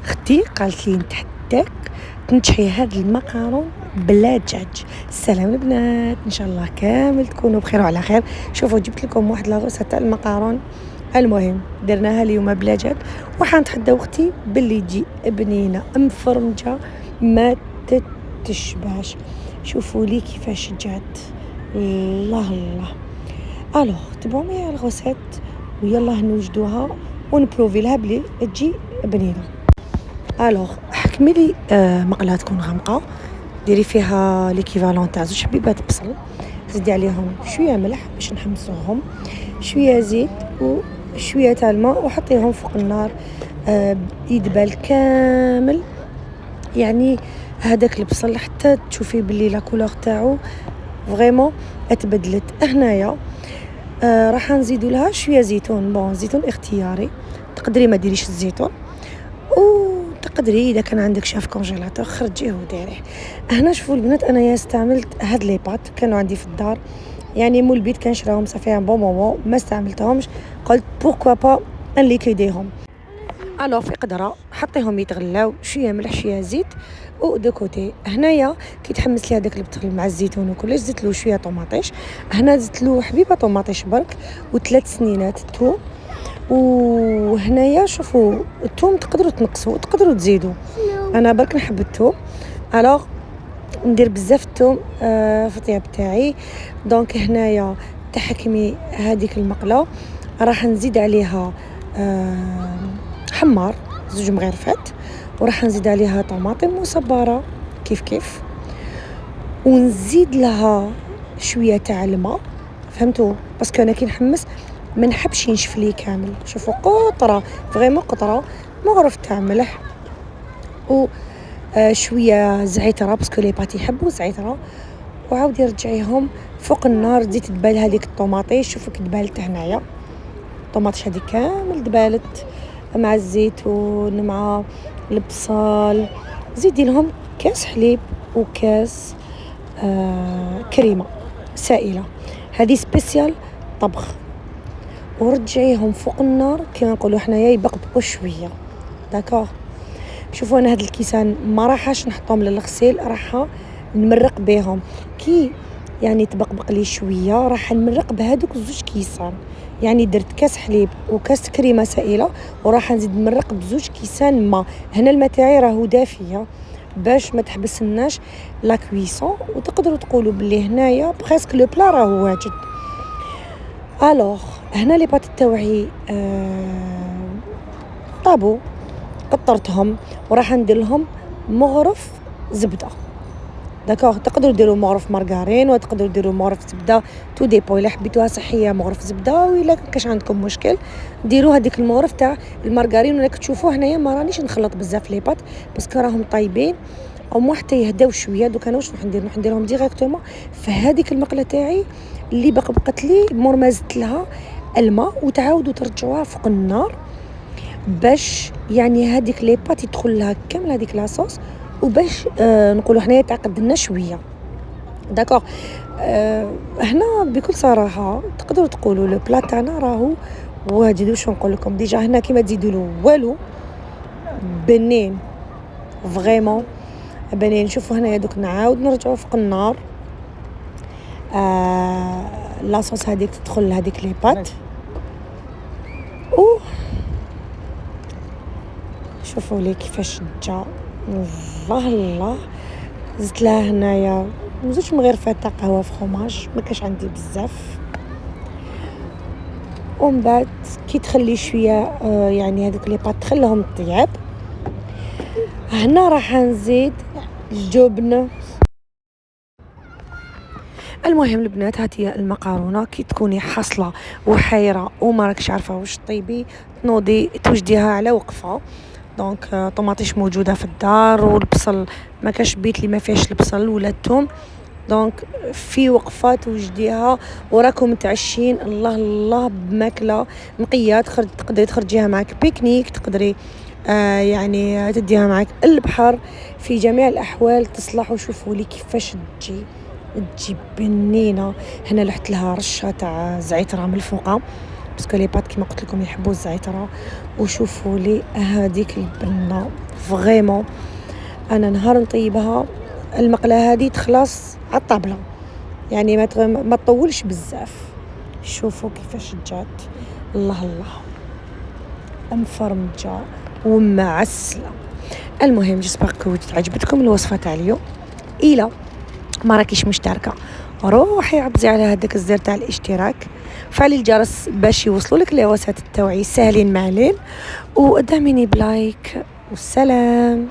اختي قالت لي نتحداك تنجحي هاد المقارون بلا دجاج. السلام البنات، ان شاء الله كامل تكونوا بخير وعلى خير. شوفوا جبت لكم واحد لاغوصه تاع المقارون. المهم درناها اليوم بلا دجاج، وحنتحدى اختي باللي تجي بنينه مفرمجه ما تتشبعش. شوفوا لي كيفاش جات، الله الله. الوغ تبعوا معايا الغوسيت ويلا نوجدوها ونبروفي لها بلي تجي بنينه. الوغ حكمي لي مقله تكون غامقه، ديري فيها ليكيفالون تاع 2 حبيبات بصل، زيدي عليهم شويه ملح باش نحمصوهم، شويه زيت وشويه تاع الماء، وحطيهم فوق النار يدبل كامل. يعني هذاك البصل حتى تشوفي باللي لا كولور تاعو فريمون اتبدلت. هنايا راح نزيدوا لها شويه زيتون، بون زيتون اختياري، تقدري ما ديريش الزيتون، وتقدري اذا كان عندك شاف كونجيلاتور خرجيه وديريه. هنا شوفوا البنات انا استعملت هاد لي بات كانوا عندي في الدار، يعني مول البيت كنشراهم صافي ان بون مومون ما استعملتهمش، قلت بوركوا با نليكيديهم. الو في قدره حطيهم يتغلاو، شويه ملح شويه زيت ودو كوتي. هنايا كي تحمس لي هذاك البطل مع الزيتون وكلش زدت له شويه طوماطيش، هنا زدت له حبيبه طوماطيش برك وثلاث سنينات الثوم. وهنايا شوفوا الثوم تقدروا تنقصوا تقدروا تزيدوا، انا برك نحب الثوم الوغ ندير بزاف الثوم في الطياب تاعي. دونك هنايا تحكمي هذيك المقله، راح نزيد عليها حمار 2 مغرفات، وراح نزيد عليها طماطم مصبره كيف كيف، ونزيد لها شويه تاع الماء. فهمتوا؟ باسكو انا كي نحمس ما نحبش ينشف لي كامل. شوفوا قطره فريمون قطره، مغرف تاع ملح و شويه زعتره باسكو لي باتي يحبوا زعتره، وعاودي رجعيهم فوق النار. تزيد تدبال هذيك الطوماطيش، شوفوا كي دبالت هنايا الطوماطيش هذيك كامل دبالت مع الزيتون مع البصل. زيدي لهم كاس حليب وكاس كريمه سائله، هذه سبيسيال طبخ، ورجعيهم فوق النار كما نقولوا حنايا يبقبقوا شويه. داكوغ شوفوا انا هاد الكيسان ما راحش نحطهم للغسيل، راح نمرق بهم كي يعني تبقبق لي شويه، راح نمرق بهذوك 2 كيسان. يعني درت كاس حليب وكاس كريمه سائله، وراح نزيد نمرق ب2 كيسان ما. هنا الماء تاعي راهو دافيه باش ما تحبسناش لا كويسون، وتقدروا تقولوا باللي هنايا بريسك لو بلا راهو واجد. الوغ هنا لي بات تاوعي طابو قطرتهم، وراح ندير لهم مغرف زبده. داكوغ تقدروا ديروا مغرف مارغرين وتقدروا ديروا مغرف زبده، تو ديبو الا حبيتوها صحيه مغرف زبده، وإلا كاش عندكم مشكل ديروا هذيك المغرف تاع المارغرين. ولا كتشوفوا هنايا ما رانيش نخلط بزاف لي بات باسكو راهم طايبين او حتى يهداو شويه. دوك انا واش راح نديرهم ديريكتومون في هذيك المقله تاعي اللي بقبقت لي مور ما زدت لها الماء، وتعاودوا ترجعوها فوق النار باش يعني هذيك لي بات يدخل لها كامل هذيك لاصوص، وباش نقولوا حنايا تعقد لنا شويه. داكوغ هنا بكل صراحه تقدروا تقولوا لو بلا تاعنا راهو واجد. واش نقول لكم ديجا هنا كيما تزيدوا له والو بنين فريمون بنين. شوفوا هنايا دوك نعاود نرجعوا فوق النار لاصوص هذيك تدخل لهذيك لي بات. شوفوا لي كيفاش جا، الله الله. زدت لها هنايا 2 مغرفات تاع قهوه فرomage، ما كاش عندي بزاف. ومن بعد كي تخلي شويه يعني هذوك لي بات تخليهم طياب، هنا راح نزيد الجبن. المهم البنات هاتي المقارونه كي تكوني حاصله وحيره وما راكش عارفه واش طيبي، تنوضي توجديها على وقفه. دونك طوماطيش موجوده في الدار، والبصل ما كاش بيت لي ما فيهش البصل ولا الثوم، دونك في وقفات وجديها وراكم متعشين. الله الله بماكله نقيه تقدري تخرجيها معك بيكنيك، تقدري يعني تديها معك البحر، في جميع الاحوال تصلح. وشوفوا لي كيفاش تجي بنينه. هنا لحت لها رشه تاع زعتر من الفوق باسكو لي بات كيما قلت لكم يحبوا الزعتره. وشوفوا لي هذيك البنه فريمون انا نهار نطيبها المقله هذه تخلص على الطابله، يعني ما تطولش بزاف. شوفوا كيفاش جات، الله الله مفرمجه ومعسله. المهم جسبر كو عجبتكم الوصفه تاع اليوم. الى ما راكيش مشتركه روحي عبزي على هذاك الزر تاع الاشتراك، فعلي الجرس باش يوصلوا لك لي وصفات التوعيه سهلين معلين، ودعميني بلايك والسلام.